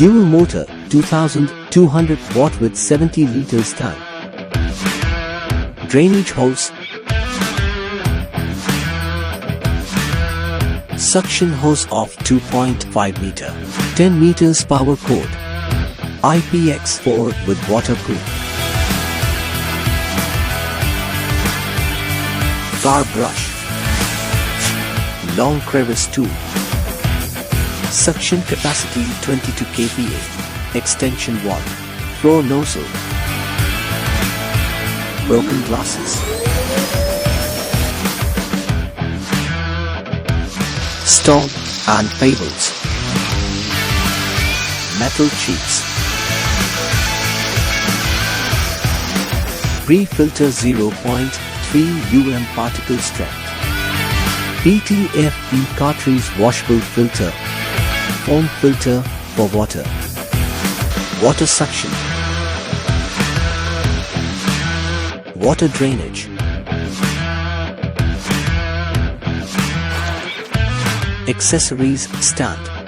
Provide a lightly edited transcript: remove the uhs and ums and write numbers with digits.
Dual motor, 2200 watt with 70 liters tank. Drainage hose. Suction hose of 2.5 meter. 10 meters power cord. IPX4 with waterproof. Car brush. Long crevice tool. Suction capacity 22 kPa. Extension valve. Floor nozzle. Broken glasses. Stone and pebbles. Metal sheets. Pre-filter 0.3 particle strength. PTFE cartridge washable filter. Foam filter for water. Water suction. Water drainage. Accessories stand.